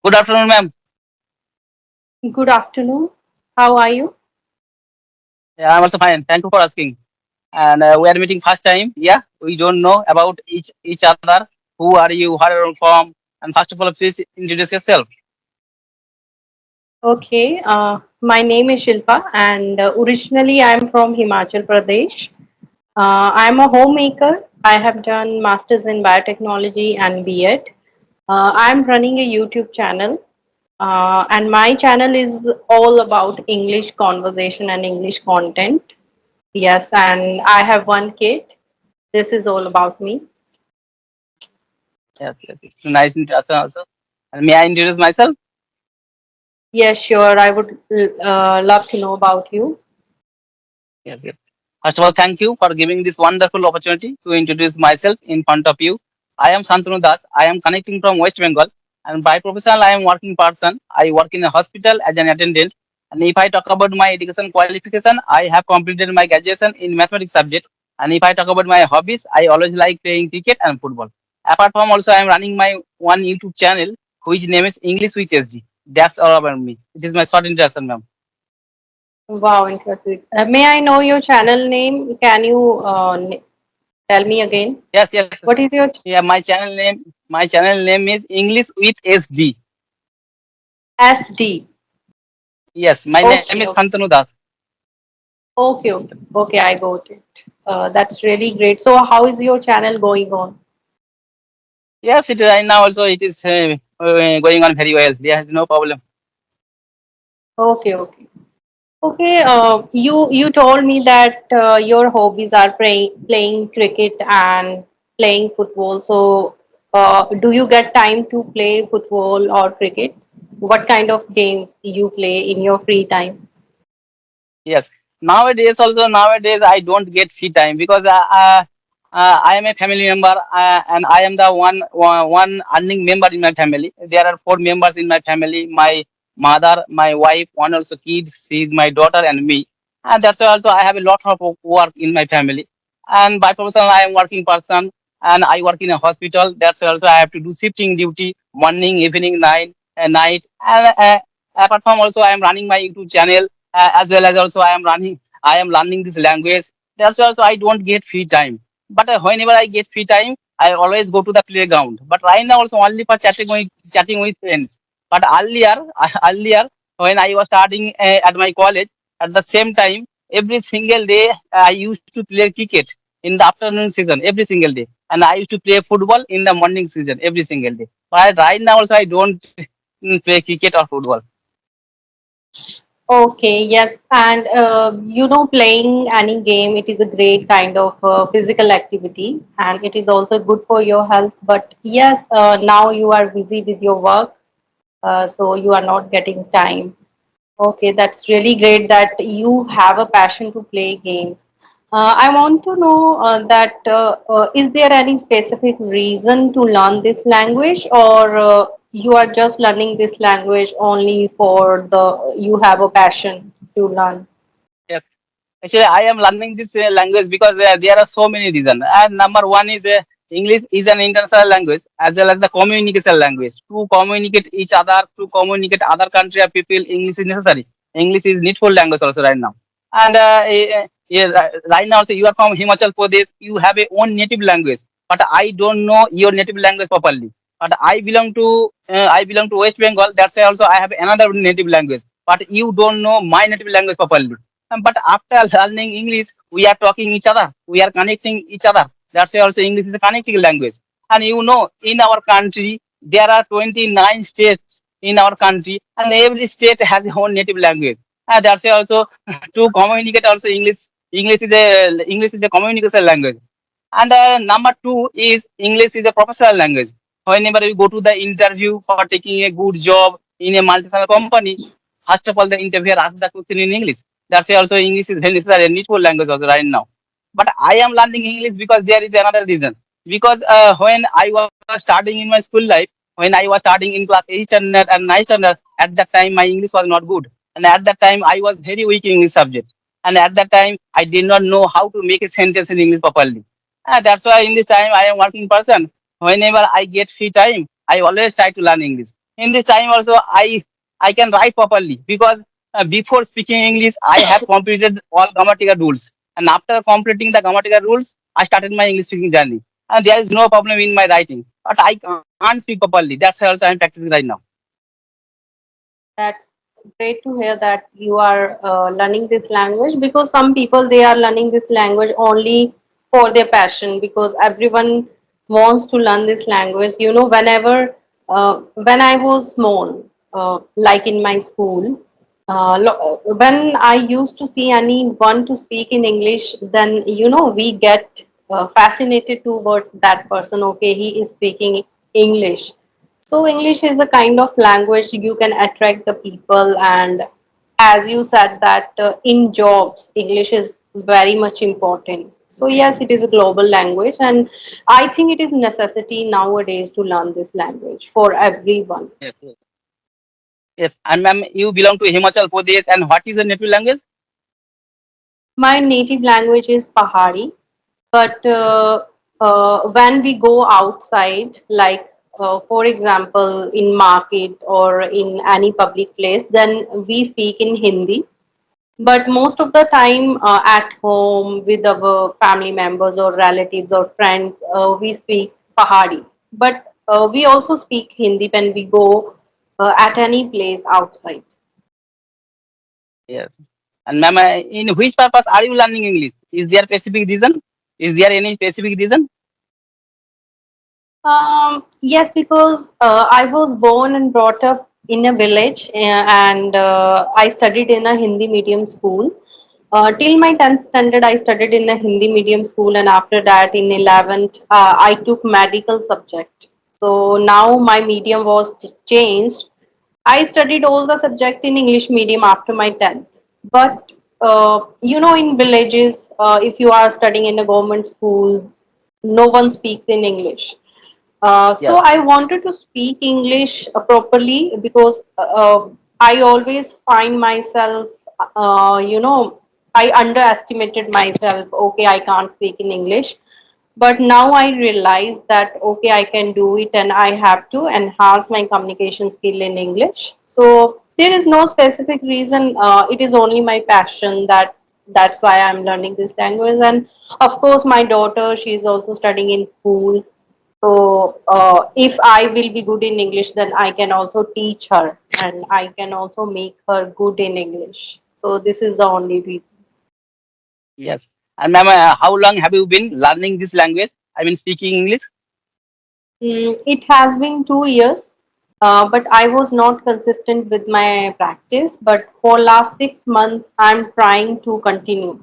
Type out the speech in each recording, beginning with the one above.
Good afternoon, ma'am. Good afternoon. How are you? Yeah, I'm also fine. Thank you for asking. And we are meeting first time. Yeah, we don't know about each other. Who are you? Where are you from? And first of all, please introduce yourself. Okay, my name is Shilpa, and originally I'm from Himachal Pradesh. I'm a homemaker. I have done masters in biotechnology and B.Ed. I'm running a YouTube channel, and my channel is all about English conversation and English content. Yes, and I have one kid. This is all about me. Yes, yes, it's a nice introduction also. And may I introduce myself? Yes, sure. I would love to know about you. Yes, yes. First of all, thank you for giving this wonderful opportunity to introduce myself in front of you. I am Santanu Das. I am connecting from West Bengal, and by professional, I am working person. I work in a hospital as an attendant. And if I talk about my education qualification, I have completed my graduation in mathematics subject. And if I talk about my hobbies, I always like playing cricket and football. Apart from also, I am running my one YouTube channel, which name is English with SG. That's all about me. It is my short introduction, ma'am. Wow, interesting. May I know your channel name? Can you tell me again? Yes, yes. What is your Yeah, my channel name is English with SD. SD? Yes, my name is Okay, okay, Santanu Das. okay. I got it. That's really great. So, how is your channel going on? Yes, it is right now also it is going on very well. There is no problem. Okay, okay, okay. You told me that your hobbies are playing cricket and playing football. So, do you get time to play football or cricket? What kind of games you play in your free time? Yes. Nowadays I don't get free time because I am a family member and I am the one earning member in my family. There are four members in my family. My mother, my wife, one also kids. She is my daughter and me. And that's why also I have a lot of work in my family. And by profession I am working person and I work in a hospital. That's why also I have to do shifting duty morning, evening, night. And apart from also I am running my YouTube channel as well as also I am learning this language. That's why also I don't get free time. But whenever I get free time, I always go to the playground. But right now also only for chatting with friends. But earlier when I was starting at my college, at the same time, every single day I used to play cricket in the afternoon season every single day, and I used to play football in the morning season every single day. But right now also I don't play cricket or football. Okay, yes, and playing any game, it is a great kind of physical activity, and it is also good for your health. But yes, now you are busy with your work, so you are not getting time. Okay, that's really great that you have a passion to play games. I want to know that is there any specific reason to learn this language, or you are just learning this language only for the you have a passion to learn? Yes. Actually, I am learning this language because there are so many reasons. And number one is English is an international language as well as the communication language. To communicate each other, to communicate other country of people, English is necessary. English is needful language also right now. And yeah, right now, so you are from Himachal Pradesh, you have a own native language, but I don't know your native language properly. But I belong to West Bengal. That's why also I have another native language. But you don't know my native language properly, but after learning English, we are talking each other. We are connecting each other. That's why also English is a connecting language. And in our country, there are 29 states in our country, and every state has its own native language. And that's why also to communicate also English is a communication language. And number two is English is a professional language. Whenever you go to the interview for taking a good job in a multinational company, first of all, the interviewer asks the question in English. That's why also English is very necessary, a needful language also right now. But I am learning English because there is another reason. Because when I was starting in my school life, when I was starting in class 8 standard and 9 standard, at that time my English was not good. And at that time I was very weak in English subject. And at that time I did not know how to make a sentence in English properly. That's why in this time I am working person. Whenever I get free time, I always try to learn English. In this time also, I can write properly because before speaking English, I have completed all grammatical rules, and after completing the grammatical rules, I started my English speaking journey, and there is no problem in my writing, but I can't speak properly. That's why also I am practicing right now. That's great to hear that you are learning this language, because some people they are learning this language only for their passion, because everyone wants to learn this language. You know, when I was small, like in my school, when I used to see anyone to speak in English, then we get fascinated towards that person. Okay, he is speaking English, so English is the kind of language you can attract the people, and as you said that in jobs, English is very much important. So yes, it is a global language, and I think it is necessity nowadays to learn this language for everyone. Yes, yes. Yes, and ma'am, you belong to Himachal Pradesh, and what is your native language? My native language is Pahari, but when we go outside, like for example, in market or in any public place, then we speak in Hindi. But most of the time, at home with our family members or relatives or friends, we speak Pahari. But we also speak Hindi when we go at any place outside. Yes. And ma'am, in which purpose are you learning English? Is there specific reason? Is there any specific reason? Yes, because I was born and brought up in a village, and I studied in a Hindi medium school. Till my 10th standard, I studied in a Hindi medium school, and after that, in 11th, I took medical subject. So now my medium was changed. I studied all the subject in English medium after my 10th. But in villages, if you are studying in a government school, no one speaks in English. So Yes. I wanted to speak English properly, because I always find myself, I underestimated myself. Okay, I can't speak in English, but now I realize that okay, I can do it, and I have to enhance my communication skill in English. So there is no specific reason. It is only my passion, that's why I'm learning this language. And of course, my daughter, she is also studying in school, so if I will be good in English, then I can also teach her, and I can also make her good in English. So this is the only reason. Yes. And ma'am, how long have you been learning this language? I mean, speaking English? It has been 2 years, but I was not consistent with my practice. But for last 6 months, I'm trying to continue.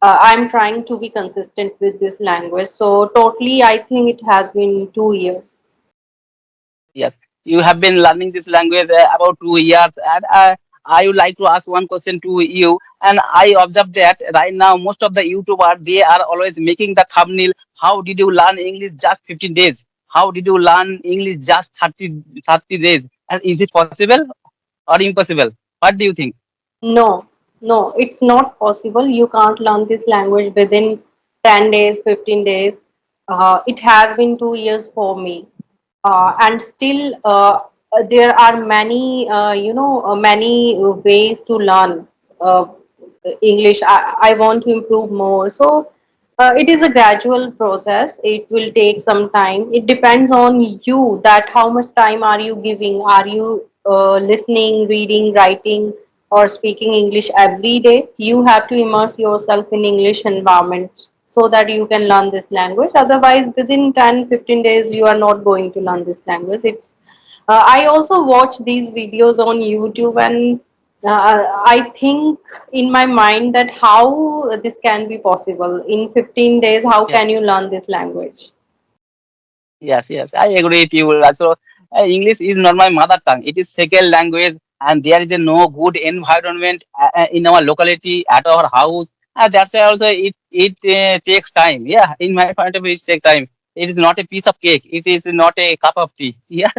I'm trying to be consistent with this language. So totally, I think it has been 2 years. Yes. You have been learning this language about 2 years, and I would like to ask one question to you. And I observe that right now, most of the YouTubers they are always making the thumbnail. How did you learn English just 15 days? How did you learn English just 30 days? And is it possible or impossible? What do you think? No, no, it's not possible. You can't learn this language within 10 days, 15 days. It has been 2 years for me. And still, there are many, many ways to learn uh, English. I want to improve more. So, it is a gradual process. It will take some time. It depends on you that how much time are you giving? Are you listening, reading, writing, or speaking English every day? You have to immerse yourself in English environment so that you can learn this language. Otherwise, within 10, 15 days, you are not going to learn this language. I also watch these videos on YouTube, and I think in my mind that how this can be possible. In 15 days, how can Yes. you learn this language? Yes, yes, I agree with you. Also, English is not my mother tongue. It is second language, and there is a no good environment in our locality at our house. And that's why also it takes time. Yeah, in my point of view, it takes time. It is not a piece of cake. It is not a cup of tea. Yeah,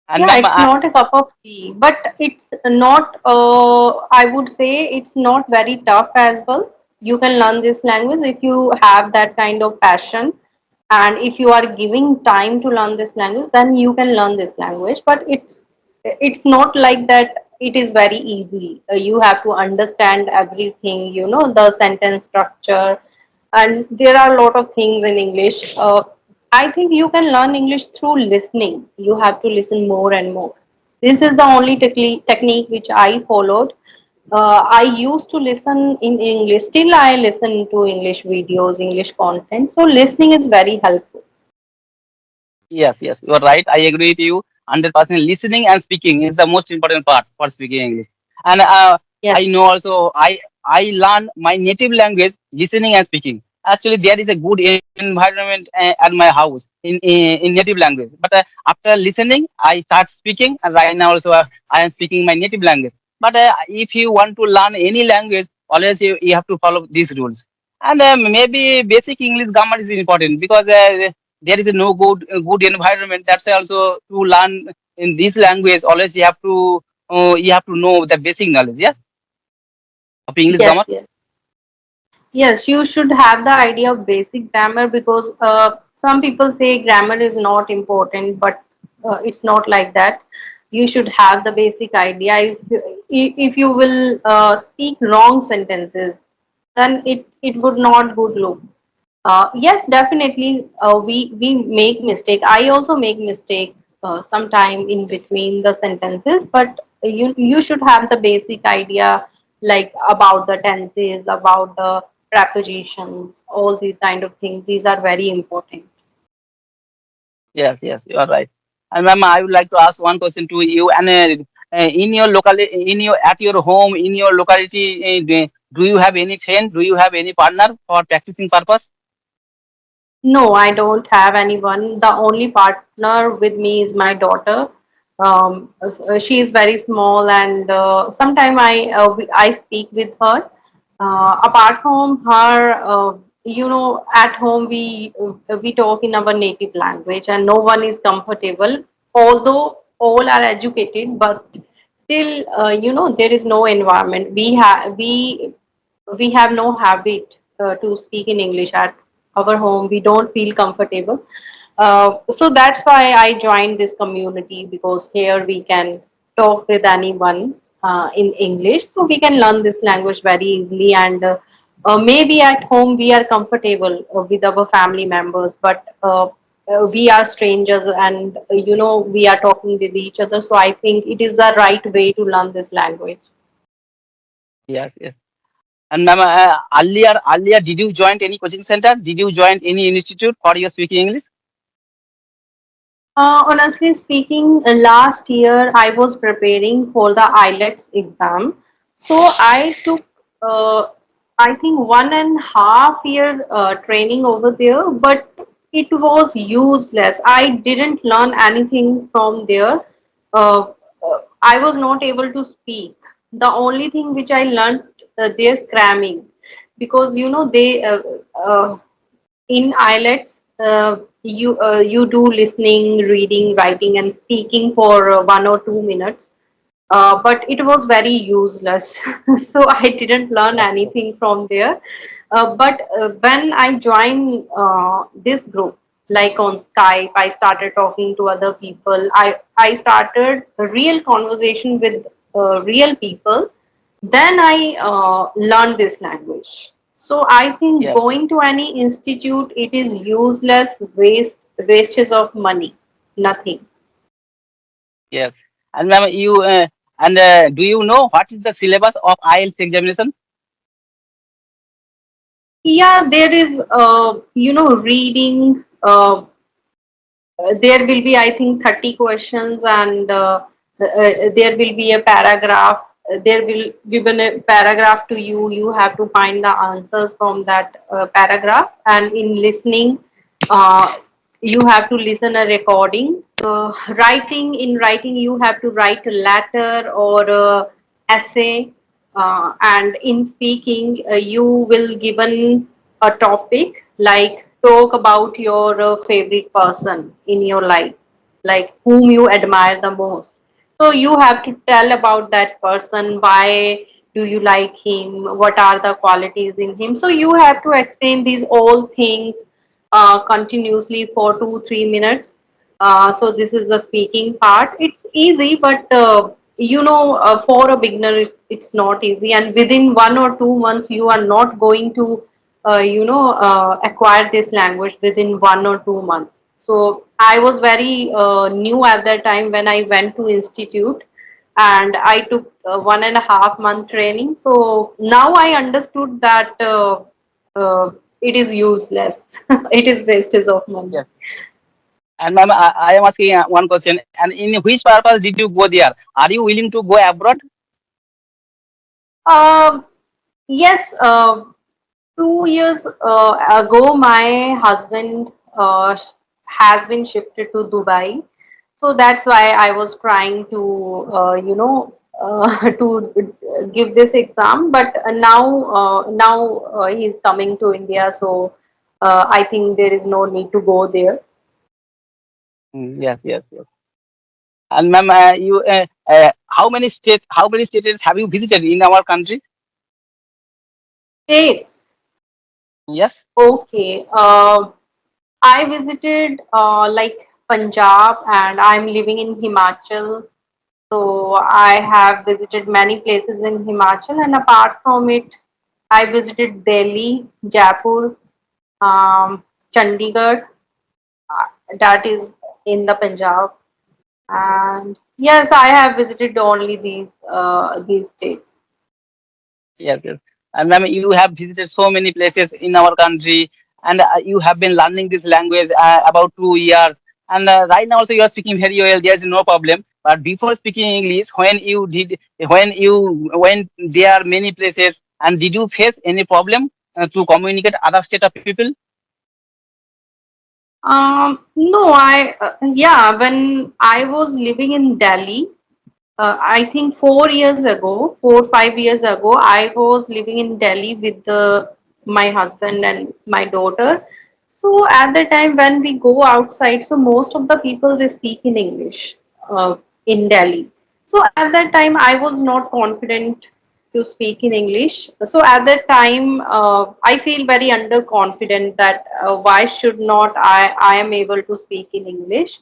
and Yeah, ma'am, it's not a cup of tea, but it's not, I would say it's not very tough as well. You can learn this language if you have that kind of passion. and if you are giving time to learn this language, then you can learn this language. But it's not like that it is very easy. You have to understand everything, the sentence structure, and there are a lot of things in English. I think you can learn English through listening. You have to listen more and more. This is the only technique which I followed. I used to listen in English. Still, I listen to English videos, English content. So listening is very helpful. Yes, yes, you are right. I agree with you 100%. Listening and speaking is the most important part for speaking English. And I Yes, know also I learn my native language listening and speaking. Actually, there is a good environment at my house in native language. But after listening, I start speaking, and right now also I am speaking my native language. But if you want to learn any language, always you have to follow these rules. And maybe basic English grammar is important because there is a no good environment. That's why also to learn in this language always you have to know the basic knowledge, yeah, of English yes, grammar. yes. Yes, you should have the idea of basic grammar because some people say grammar is not important, but it's not like that. You should have the basic idea. If you will speak wrong sentences, then it would not good look. Yes, definitely. We make mistake. I also make mistake sometime in Yes, between the sentences, but you should have the basic idea like about the tenses, about the prepositions, all these kind of things. These are very important. yes, yes, you are right. And ma'am, I would like to ask one question to you. And in your in your at your home, in your locality, do you have any friend? Do you have any partner for practicing purpose? No, I don't have anyone. The only partner with me is my daughter. She is very small, and sometime I speak with her. Apart from her, at home we talk in our native language, and no one is comfortable. Although all are educated, but still, there is no environment. We have no habit to speak in English at our home. We don't feel comfortable. So that's why I joined this community because here we can talk with anyone in English. So we can learn this language very easily. And maybe at home we are comfortable with our family members, but we are strangers and we are talking with each other. So I think it is the right way to learn this language. Yes, yes. And ma'am, earlier, did you join any coaching center? Did you join any institute for your speaking English? Honestly speaking, last year I was preparing for the IELTS exam. So I took, I think, 1.5 year training over there, but it was useless. I didn't learn anything from there. I was not able to speak. The only thing which I learned there cramming, because in IELTS, you do listening, reading, writing, and speaking for 1 or 2 minutes. But it was very useless, so I didn't learn Yes, yes, anything from there. But when I joined this group, like on Skype, I started talking to other people. I started a real conversation with real people. Then I learned this language. So I think yes, yes, going to any institute, it is useless wastage of money, nothing. yes. And ma'am, do you know what is the syllabus of IELTS examinations? Yeah, there is reading. There will be, I think, 30 questions, and there will be a paragraph. There will given a paragraph to you. You have to find the answers from that paragraph. And in listening, uh, you have to listen a recording. In writing, you have to write a letter or a essay. And in speaking, you will given a topic like talk about your favorite person in your life, like whom you admire the most. So you have to tell about that person. Why do you like him? What are the qualities in him? So you have to explain these all things continuously for 2 3 minutes. So this is the speaking part. It's easy, but for a beginner, it's not easy. And within 1 or 2 months, you are not going to, acquire this language within 1 or 2 months. So I was very new at that time when I went to institute, and I took 1.5 month training. So now I understood that uh, it is useless. It is wastage of money. Yes. And ma'am, I am asking one question. And in which purpose did you go there? Are you willing to go abroad? Um, yes, 2 years ago, my husband has been shifted to Dubai. So that's why I was trying to, to give this exam. But now he's coming to India. So I think there is no need to go there. Yes, yes, yes. And ma'am, you how many states have you visited in our country? States. Yes. Okay. I visited like Punjab, and I'm living in Himachal. So I have visited many places in Himachal, and apart from it, I visited Delhi, Jaipur, Chandigarh. uh, That is in the Punjab, and yes, I have visited only these states. Yes, yes. And ma'am, you have visited so many places in our country, and you have been learning this language about 2 years. And right now also you are speaking very well. There is no problem. But before speaking English, when you went there are many places, and did you face any problem to communicate other state of people? No, yeah, when I was living in Delhi, I think 4 years ago, 4 5 years ago, I was living in Delhi with my husband and my daughter. So at the time when we go outside, so most of the people they speak in English in Delhi. So at that time, I was not confident to speak in English. So at that time, I feel very underconfident that why should not I am able to speak in English.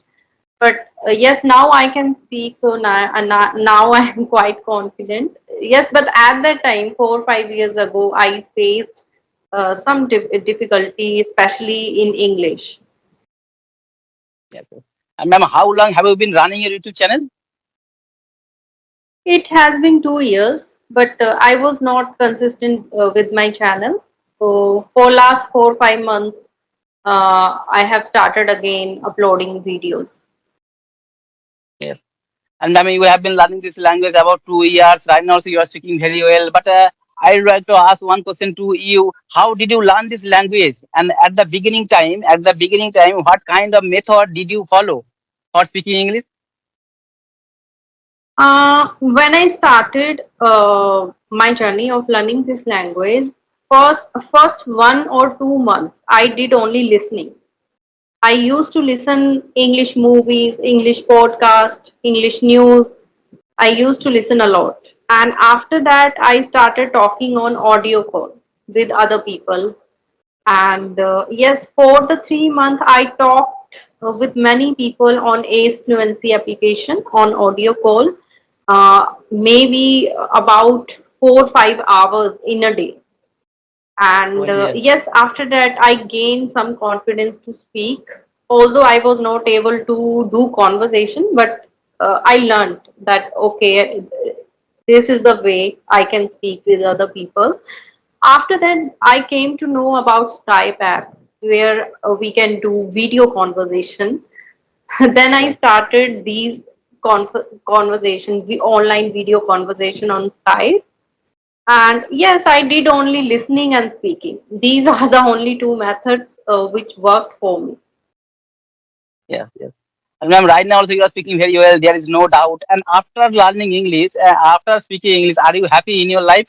But yes, now I can speak. So now I am quite confident. Yes, but at that time, 4 5 years ago, I faced some difficulty, especially in English. Yes, yes. And ma'am, how long have you been running your YouTube channel? It has been 2 years, but I was not consistent with my channel. So for last 4 5 months, I have started again uploading videos. Yes. And I mean, you have been learning this language about 2 years. Right now, so you are speaking very well. But I would like to ask one question to you. How did you learn this language? And at the beginning time, what kind of method did you follow for speaking English? When I started my journey of learning this language, first 1 or 2 months, I did only listening. I used to listen English movies, English podcast, English news. I used to listen a lot. And after that, I started talking on audio call with other people. And yes, for the 3 months, I talked with many people on ACE Fluency application on audio call, maybe about 4 5 hours in a day. Oh, And yes. yes, after that, I gained some confidence to speak. Although I was not able to do conversation, but I learned that okay, this is the way I can speak with other people. After that, I came to know about Skype app where we can do video conversation. Then I Yes. started these conversation, the online video conversation on Skype. And yes, I did only listening and speaking. These are the only two methods which worked for me. Yes. Yes. And ma'am, right now also you are speaking very well. There is no doubt. And after learning English, after speaking English, are you happy in your life?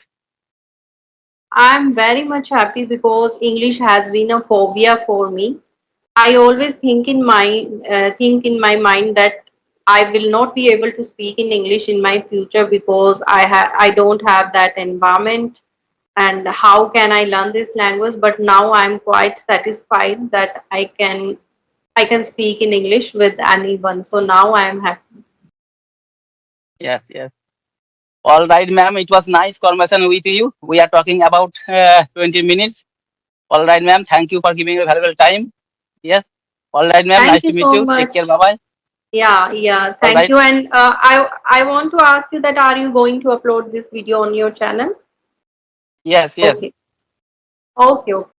I'm very much happy because English has been a phobia for me. I always think in my mind that I will not be able to speak in English in my future because I don't have that environment. and how can I learn this language. But now I'm quite satisfied that I can speak in English with anyone. So now I am happy. Yes, yes. All right, ma'am. It was nice conversation with you. We are talking about 20 minutes. All right, ma'am. Thank you for giving your valuable time. Yes. All right, ma'am. Thank Nice you to meet so you. Take care. much. Bye bye. Yeah, yeah. All Thank right. you. And I want to ask you that are you going to upload this video on your channel? Yes, yes. Okay. Okay. Okay.